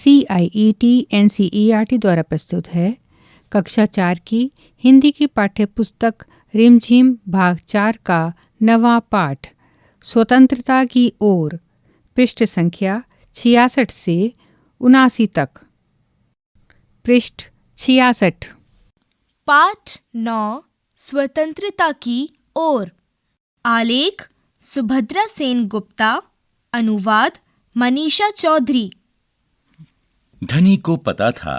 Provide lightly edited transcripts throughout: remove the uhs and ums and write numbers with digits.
CIET NCERT द्वारा प्रस्तुत है। कक्षा 4 की हिंदी की पाठ्य पुस्तक रिमझिम भाग 4 का 9वां पाठ स्वतंत्रता की ओर, पृष्ठ संख्या 66 से 79 तक। पृष्ठ 66। पाठ 9 स्वतंत्रता की ओर। आलेख सुभद्रा सेन गुप्ता। अनुवाद मनीषा चौधरी। धनी को पता था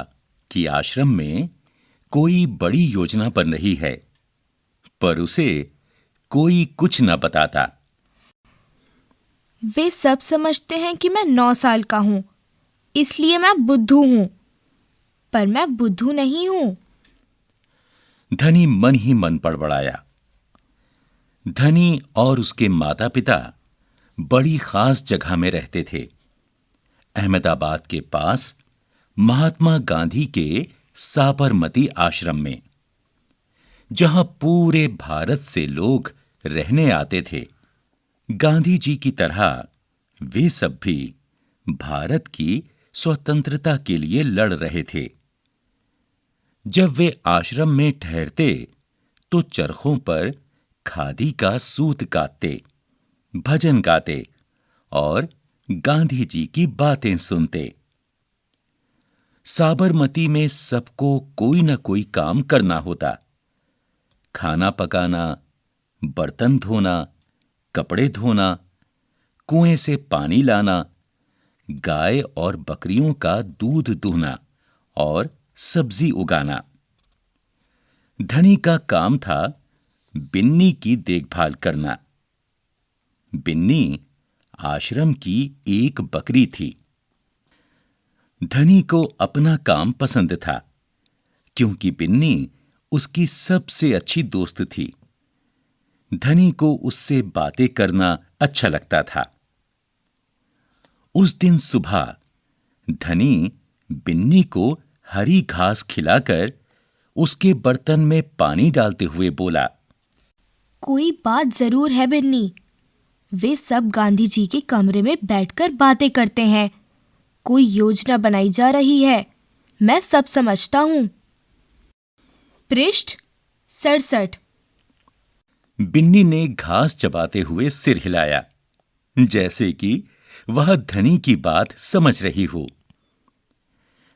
कि आश्रम में कोई बड़ी योजना बन रही है, पर उसे कोई कुछ न बताता। वे सब समझते हैं कि मैं 9 साल का हूँ, इसलिए मैं बुद्धू हूँ, पर मैं बुद्धू नहीं हूँ। धनी मन ही मन बड़बड़ाया। धनी और उसके माता पिता बड़ी खास जगह में रहते थे, अहमदाबाद के पास महात्मा गांधी के साबरमती आश्रम में, जहां पूरे भारत से लोग रहने आते थे। गांधी जी की तरह वे सब भी भारत की स्वतंत्रता के लिए लड़ रहे थे। जब वे आश्रम में ठहरते तो चरखों पर खादी का सूत काटते, भजन गाते और गांधी जी की बातें सुनते। साबरमती में सबको कोई न कोई काम करना होता। खाना पकाना, बर्तन धोना, कपड़े धोना, कुएं से पानी लाना, गाय और बकरियों का दूध दूहना और सब्जी उगाना। धनी का काम था बिन्नी की देखभाल करना। बिन्नी आश्रम की एक बकरी थी। धनी को अपना काम पसंद था, क्योंकि बिन्नी उसकी सबसे अच्छी दोस्त थी। धनी को उससे बातें करना अच्छा लगता था। उस दिन सुबह धनी बिन्नी को हरी घास खिलाकर उसके बर्तन में पानी डालते हुए बोला, कोई बात जरूर है बिन्नी। वे सब गांधी जी के कमरे में बैठकर बातें करते हैं। कोई योजना बनाई जा रही है, मैं सब समझता हूँ। पृष्ठ 67। बिन्नी ने घास चबाते हुए सिर हिलाया, जैसे कि वह धनी की बात समझ रही हो।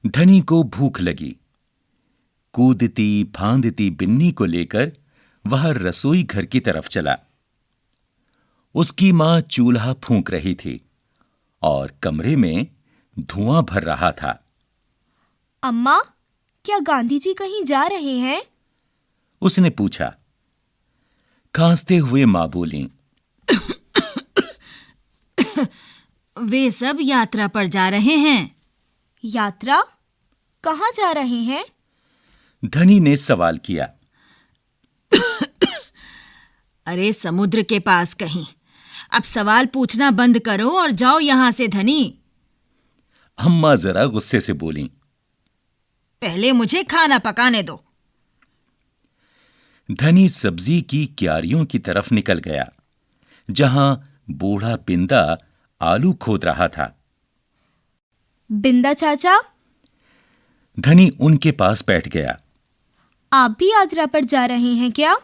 धनी को भूख लगी। कूदती फांदती बिन्नी को लेकर वह रसोई घर की तरफ चला। उसकी मां चूल्हा फूंक रही थी और कमरे में धुआं भर रहा था। अम्मा, क्या गांधी जी कहीं जा रहे हैं? उसने पूछा। खांसते हुए मां बोली, वे सब यात्रा पर जा रहे हैं। यात्रा? कहाँ जा रहे हैं? धनी ने सवाल किया। अरे समुद्र के पास कहीं। अब सवाल पूछना बंद करो और जाओ यहां से धनी। अम्मा जरा गुस्से से बोली, पहले मुझे खाना पकाने दो। धनी सब्जी की क्यारियों की तरफ निकल गया, जहां बूढ़ा बिंदा आलू खोद रहा था। बिंदा चाचा? धनी उनके पास बैठ गया। आप भी यात्रा पर जा रहे हैं क्या?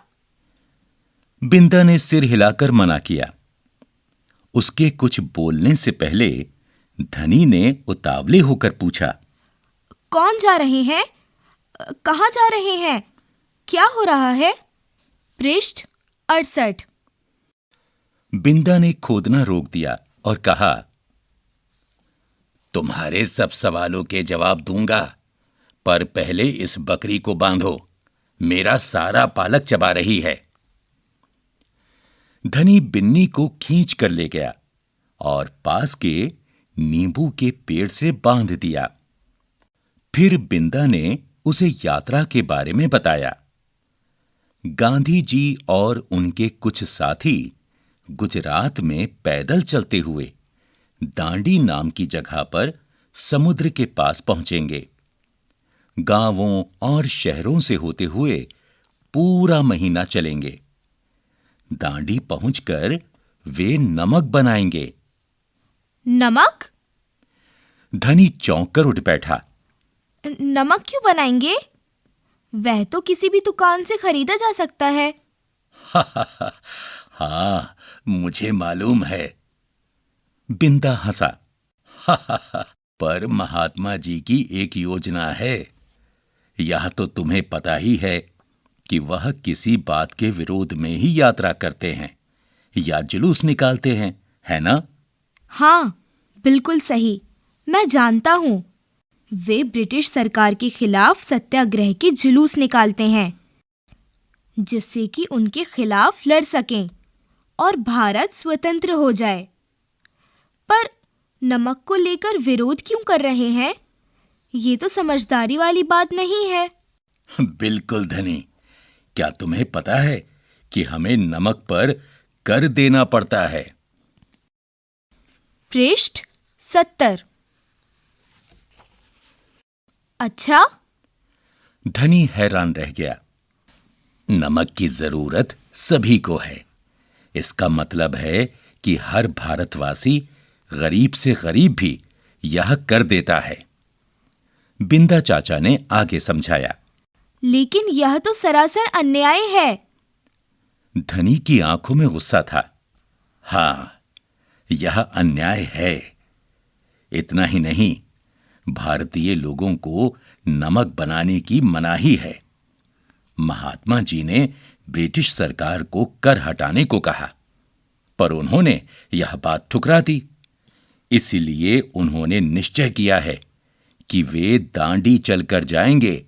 बिंदा ने सिर हिलाकर मना किया। उसके कुछ बोलने से पहले धनी ने उतावले होकर पूछा, कौन जा रहे हैं? कहाँ जा रहे हैं? क्या हो रहा है? पृष्ठ 68। बिंदा ने खोदना रोक दिया और कहा, तुम्हारे सब सवालों के जवाब दूंगा, पर पहले इस बकरी को बांधो। मेरा सारा पालक चबा रही है। धनी बिन्नी को खींच कर ले गया और पास के नींबू के पेड़ से बांध दिया। फिर बिंदा ने उसे यात्रा के बारे में बताया। गांधी जी और उनके कुछ साथी गुजरात में पैदल चलते हुए दांडी नाम की जगह पर समुद्र के पास पहुंचेंगे। गांवों और शहरों से होते हुए पूरा महीना चलेंगे। दांडी पहुंचकर वे नमक बनाएंगे। नमक? धनी चौंक कर उठ बैठा। नमक क्यों बनाएंगे? वह तो किसी भी दुकान से खरीदा जा सकता है। हाँ, मुझे मालूम है। बिंदा हंसा। पर महात्मा जी की एक योजना है। यह तो तुम्हें पता ही है कि वह किसी बात के विरोध में ही यात्रा करते हैं या जुलूस निकालते हैं, है ना? हाँ, बिल्कुल सही। मैं जानता हूँ। वे ब्रिटिश सरकार के खिलाफ सत्याग्रह के जुलूस निकालते हैं, जिससे कि उनके खिलाफ लड़ सकें और भारत स्वतंत्र हो जाए। पर नमक को लेकर विरोध क्यों कर रहे हैं? ये तो समझदारी वाली बात नहीं है। बिल्कुल धनी। क्या तुम्हें पता है कि हमें नमक पर कर देना पड़ता है? पृष्ठ 70। अच्छा? धनी हैरान रह गया। नमक की जरूरत सभी को है। इसका मतलब है कि हर भारतवासी, गरीब से गरीब भी यह कर देता है। बिंदा चाचा ने आगे समझाया। लेकिन यह तो सरासर अन्याय है। धनी की आंखों में गुस्सा था। हाँ, यह अन्याय है। इतना ही नहीं, भारतीय लोगों को नमक बनाने की मनाही है। महात्मा जी ने ब्रिटिश सरकार को कर हटाने को कहा, पर उन्होंने यह बात ठुकरा दी। इसलिए उन्होंने निश्चय किया है कि वे दांडी चलकर जाएंगे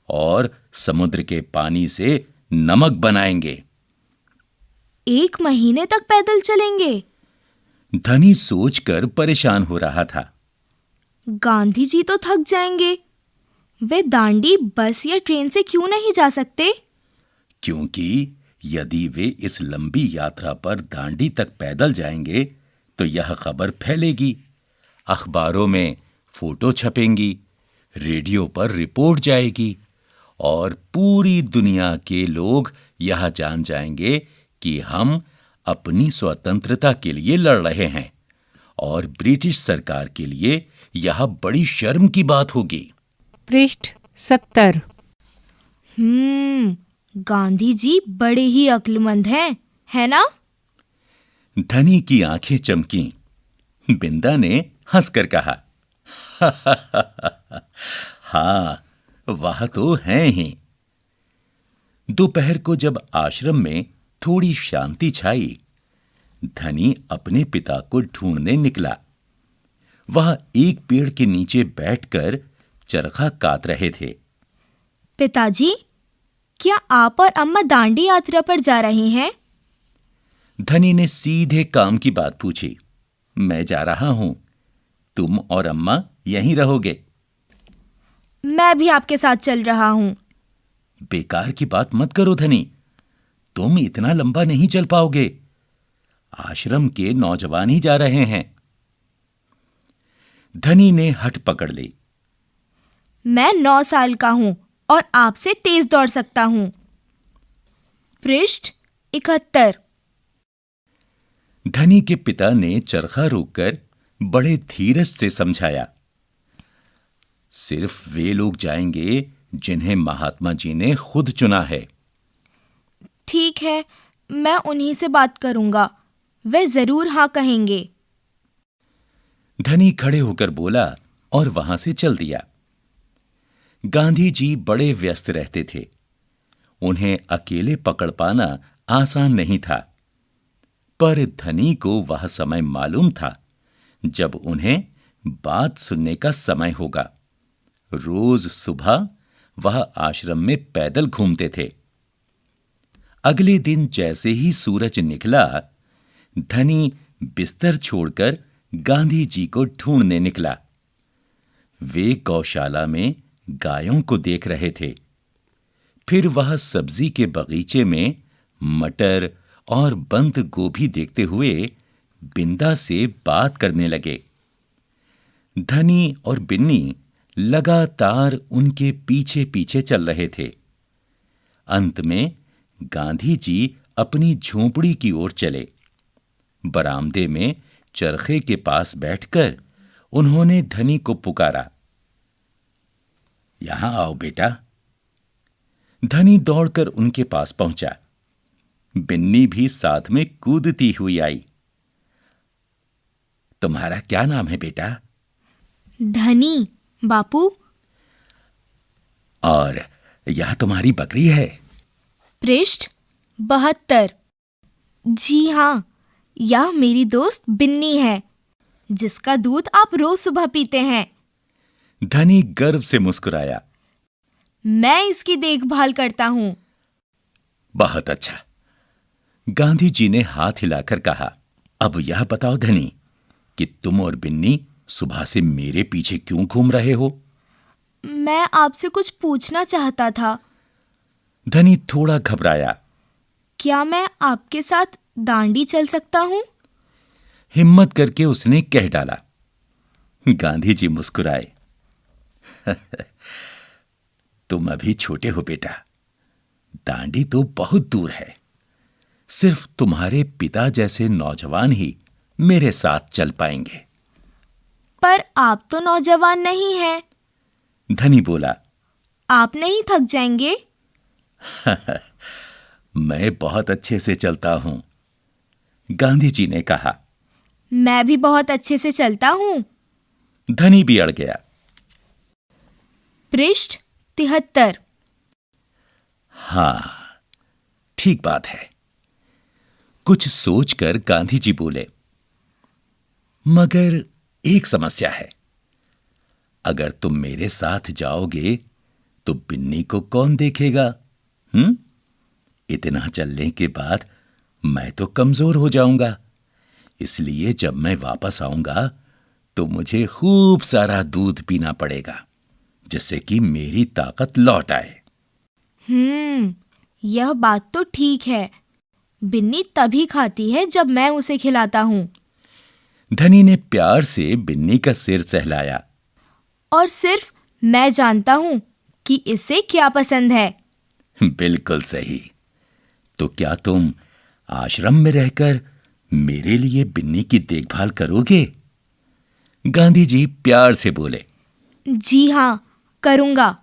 और समुद्र के पानी से नमक बनाएंगे। 1 महीने तक पैदल चलेंगे? धनी सोचकर परेशान हो रहा था। गांधी जी तो थक जाएंगे। वे दांडी बस या ट्रेन से क्यों नहीं जा सकते? क्योंकि यदि वे इस लंबी यात्रा पर दांडी तक पैदल जाएंगे तो यह खबर फैलेगी, अखबारों में फोटो छपेंगी, रेडियो पर रिपोर्ट जाएगी और पूरी दुनिया के लोग यह जान जाएंगे कि हम अपनी स्वतंत्रता के लिए लड़ रहे हैं और ब्रिटिश सरकार के लिए यह बड़ी शर्म की बात होगी। पृष्ठ 70। गांधी जी बड़े ही अक्लमंद हैं, है ना? धनी की आंखें चमकी। बिंदा ने हंसकर कहा, हाँ, वह तो हैं ही। दोपहर को जब आश्रम में थोड़ी शांति छाई, धनी अपने पिता को ढूंढने निकला। वह एक पेड़ के नीचे बैठकर चरखा काट रहे थे। पिताजी, क्या आप और अम्मा दांडी यात्रा पर जा रही हैं? धनी ने सीधे काम की बात पूछी। मैं जा रहा हूं। तुम और अम्मा यहीं रहोगे? मैं भी आपके साथ चल रहा हूं। बेकार की बात मत करो धनी। तुम इतना लंबा नहीं चल पाओगे। आश्रम के नौजवान ही जा रहे हैं। धनी ने हठ पकड़ ली। मैं 9 साल का हूं और आपसे तेज दौड़ सकता हूं। पृष्ठ 71। धनी के पिता ने चरखा रोककर बड़े धीरज से समझाया। सिर्फ वे लोग जाएंगे जिन्हें महात्मा जी ने खुद चुना है। ठीक है, मैं उन्हीं से बात करूंगा। वे जरूर हाँ कहेंगे। धनी खड़े होकर बोला और वहां से चल दिया। गांधी जी बड़े व्यस्त रहते थे। उन्हें अकेले पकड़ पाना आसान नहीं था, पर धनी को वह समय मालूम था जब उन्हें बात सुनने का समय होगा। रोज सुबह वह आश्रम में पैदल घूमते थे। अगले दिन जैसे ही सूरज निकला, धनी बिस्तर छोड़कर गांधी जी को ढूंढने निकला। वे गौशाला में गायों को देख रहे थे। फिर वह सब्जी के बगीचे में मटर और बंद गोभी देखते हुए बिंदा से बात करने लगे। धनी और बिन्नी लगातार उनके पीछे पीछे चल रहे थे। अंत में गांधी जी अपनी झोंपड़ी की ओर चले। बरामदे में चरखे के पास बैठकर उन्होंने धनी को पुकारा, यहां आओ बेटा। धनी दौड़कर उनके पास पहुंचा। बिन्नी भी साथ में कूदती हुई आई। तुम्हारा क्या नाम है बेटा? धनी बापू। और यह तुम्हारी बकरी है? पृष्ठ 72। जी हाँ, यह मेरी दोस्त बिन्नी है, जिसका दूध आप रोज सुबह पीते हैं। धनी गर्व से मुस्कुराया। मैं इसकी देखभाल करता हूँ। बहुत अच्छा। गांधी जी ने हाथ हिलाकर कहा, अब यह बताओ धनी कि तुम और बिन्नी सुबह से मेरे पीछे क्यों घूम रहे हो? मैं आपसे कुछ पूछना चाहता था। धनी थोड़ा घबराया। क्या मैं आपके साथ दांडी चल सकता हूँ? हिम्मत करके उसने कह डाला। गांधी जी मुस्कुराए। तुम अभी छोटे हो बेटा, दांडी तो बहुत दूर है। सिर्फ तुम्हारे पिता जैसे नौजवान ही मेरे साथ चल पाएंगे। पर आप तो नौजवान नहीं हैं। धनी बोला, आप नहीं थक जाएंगे? मैं बहुत अच्छे से चलता हूं। गांधी जी ने कहा। मैं भी बहुत अच्छे से चलता हूँ। धनी भी अड़ गया। पृष्ठ 73। हां, ठीक बात है। कुछ सोचकर गांधी जी बोले, मगर एक समस्या है। अगर तुम मेरे साथ जाओगे तो बिन्नी को कौन देखेगा? इतना चलने के बाद मैं तो कमजोर हो जाऊंगा। इसलिए जब मैं वापस आऊंगा तो मुझे खूब सारा दूध पीना पड़ेगा, जिससे कि मेरी ताकत लौट आए। यह बात तो ठीक है। बिन्नी तभी खाती है जब मैं उसे खिलाता हूँ। धनी ने प्यार से बिन्नी का सिर सहलाया। और सिर्फ मैं जानता हूँ कि इसे क्या पसंद है। बिल्कुल सही। तो क्या तुम आश्रम में रहकर मेरे लिए बिन्नी की देखभाल करोगे? गांधी जी प्यार से बोले। जी हाँ, करूँगा।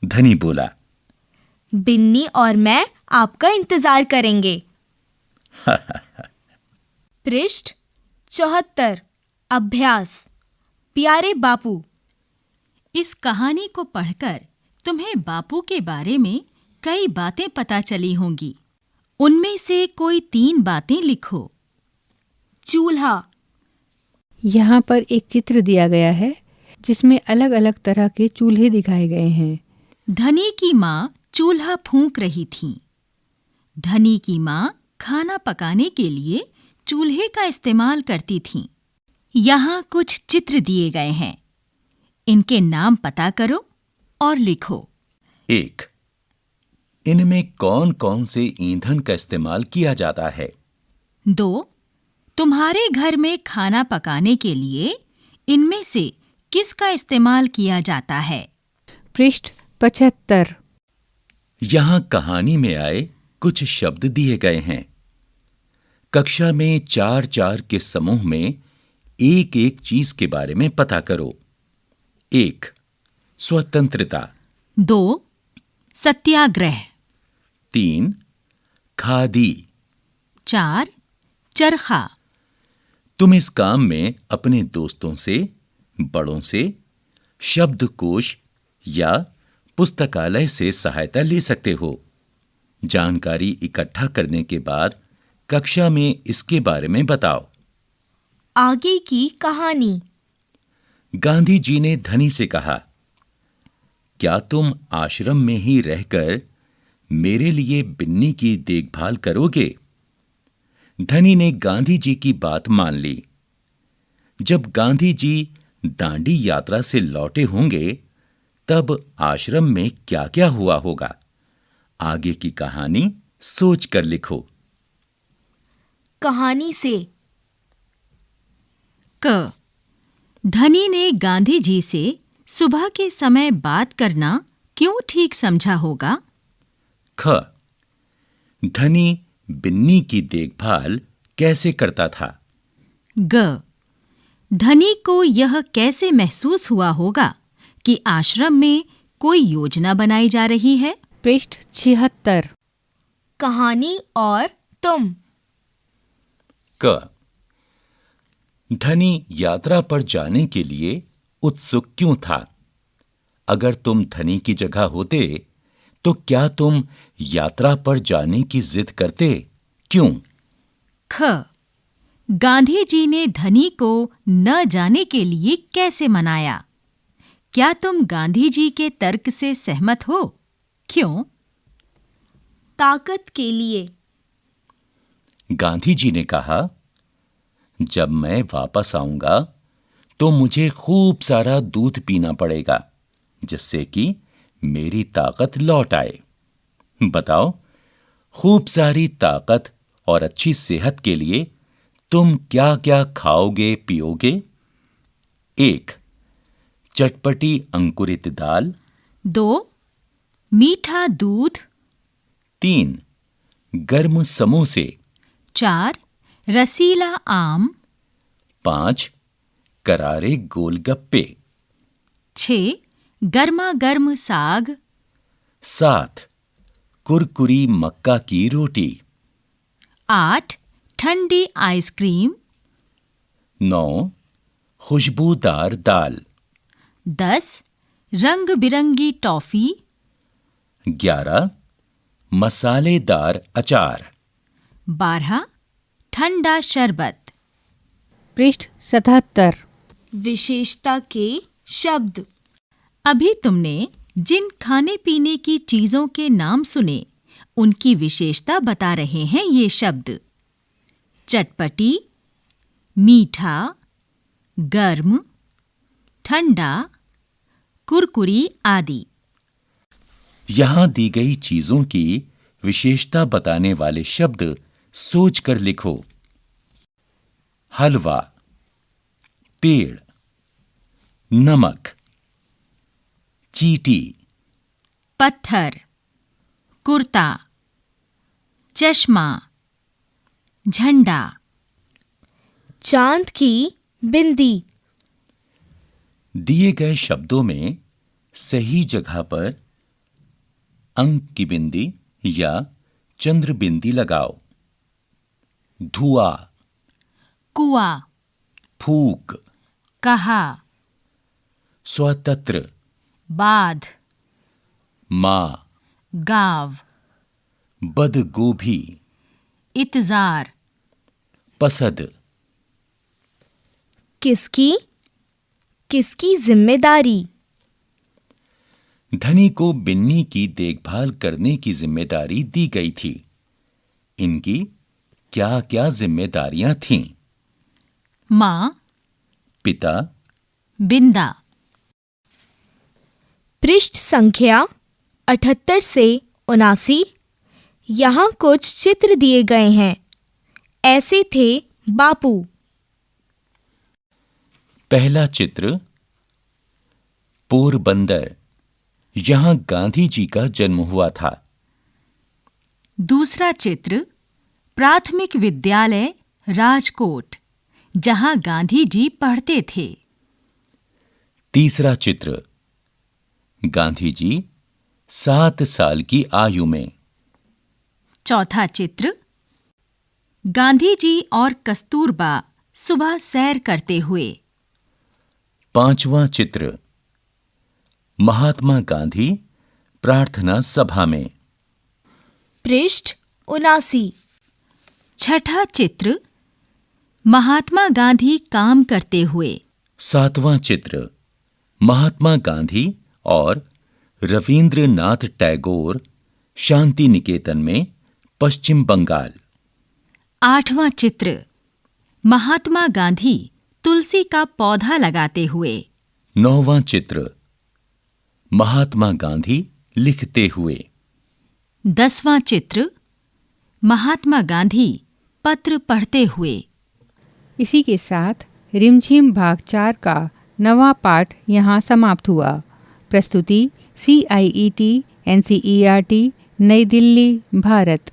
धनी बोला। बिन्नी और मैं आपका इंतजार करेंगे। पृष्ठ 74। अभ्यास। प्यारे बापू। इस कहानी को पढ़कर तुम्हें बापू के बारे में कई बातें पता चली होंगी। उनमें से कोई 3 बातें लिखो। चूल्हा। यहाँ पर एक चित्र दिया गया है जिसमें अलग अलग तरह के चूल्हे दिखाए गए हैं। धनी की माँ चूल्हा फूंक रही थी। धनी की माँ खाना पकाने के लिए चूल्हे का इस्तेमाल करती थीं। यहाँ कुछ चित्र दिए गए हैं। इनके नाम पता करो और लिखो। 1. इनमें कौन कौन से ईंधन का इस्तेमाल किया जाता है? 2. तुम्हारे घर में खाना पकाने के लिए इनमें से किसका इस्तेमाल किया जाता है? पृष्ठ 75। यहां कहानी में आए कुछ शब्द दिए गए हैं। कक्षा में 4-4 के समूह में एक एक चीज के बारे में पता करो। 1. स्वतंत्रता। 2. सत्याग्रह। 3. खादी। 4. चरखा। तुम इस काम में अपने दोस्तों से, बड़ों से, शब्दकोश या पुस्तकालय से सहायता ले सकते हो। जानकारी इकट्ठा करने के बाद कक्षा में इसके बारे में बताओ। आगे की कहानी। गांधी जी ने धनी से कहा, क्या तुम आश्रम में ही रहकर मेरे लिए बिन्नी की देखभाल करोगे? धनी ने गांधी जी की बात मान ली। जब गांधी जी दांडी यात्रा से लौटे होंगे तब आश्रम में क्या क्या हुआ होगा? आगे की कहानी सोच कर लिखो। कहानी से। क. धनी ने गांधी जी से सुबह के समय बात करना क्यों ठीक समझा होगा? ख. धनी बिन्नी की देखभाल कैसे करता था? ग. धनी को यह कैसे महसूस हुआ होगा कि आश्रम में कोई योजना बनाई जा रही है? पृष्ठ 76। कहानी और तुम। क। धनी यात्रा पर जाने के लिए उत्सुक क्यों था? अगर तुम धनी की जगह होते तो क्या तुम यात्रा पर जाने की जिद करते? क्यों? ख। गांधी जी ने धनी को न जाने के लिए कैसे मनाया? क्या तुम गांधी जी के तर्क से सहमत हो? क्यों? ताकत के लिए। गांधी जी ने कहा, जब मैं वापस आऊंगा तो मुझे खूब सारा दूध पीना पड़ेगा, जिससे कि मेरी ताकत लौट आए। बताओ, खूब सारी ताकत और अच्छी सेहत के लिए तुम क्या-क्या खाओगे पियोगे? 1. चटपटी अंकुरित दाल। 2. मीठा दूध। 3. गर्म समोसे। 4. रसीला आम। 5. करारे गोलगप्पे। 6. गर्मा गर्म साग। 7. कुरकुरी मक्का की रोटी। 8. ठंडी आइसक्रीम। 9. खुशबूदार दाल। 10. रंग बिरंगी टॉफी। 11. मसालेदार अचार। 12. ठंडा शरबत। पृष्ठ 77। विशेषता के शब्द। अभी तुमने जिन खाने पीने की चीजों के नाम सुने, उनकी विशेषता बता रहे हैं ये शब्द। चटपटी, मीठा, गर्म, ठंडा, कुरकुरी आदि। यहां दी गई चीजों की विशेषता बताने वाले शब्द सोचकर लिखो। हलवा, पेड़, नमक, चींटी, पत्थर, कुर्ता, चश्मा, झंडा। चांद की बिंदी। दिए गए शब्दों में सही जगह पर अंक की बिंदी या चंद्र बिंदी लगाओ। धुआं, कुआ, फूक, कहा, स्वतंत्र, बाध, मां, गाव, बदगोभी, इतजार। पसद। किसकी? किसकी जिम्मेदारी? धनी को बिन्नी की देखभाल करने की जिम्मेदारी दी गई थी। इनकी क्या-क्या जिम्मेदारियां थीं? मां, पिता, बिंदा। पृष्ठ संख्या 78 से 79। यहाँ कुछ चित्र दिए गए हैं। ऐसे थे बापू। पहला चित्र पोरबंदर, यहां गांधी जी का जन्म हुआ था। दूसरा चित्र प्राथमिक विद्यालय राजकोट, जहां गांधी जी पढ़ते थे। तीसरा चित्र गांधी जी 7 साल की आयु में। चौथा चित्र गांधी जी और कस्तूरबा सुबह सैर करते हुए। पांचवां चित्र महात्मा गांधी प्रार्थना सभा में। पृष्ठ 79। छठा चित्र महात्मा गांधी काम करते हुए। सातवां चित्र महात्मा गांधी और रवींद्रनाथ टैगोर शांति निकेतन में, पश्चिम बंगाल। आठवां चित्र महात्मा गांधी तुलसी का पौधा लगाते हुए। नौवां चित्र महात्मा गांधी लिखते हुए। 10वां चित्र महात्मा गांधी पत्र पढ़ते हुए। इसी के साथ रिमझिम भाग 4 का 9वां पाठ यहाँ समाप्त हुआ। प्रस्तुति CIET NCERT नई दिल्ली, भारत।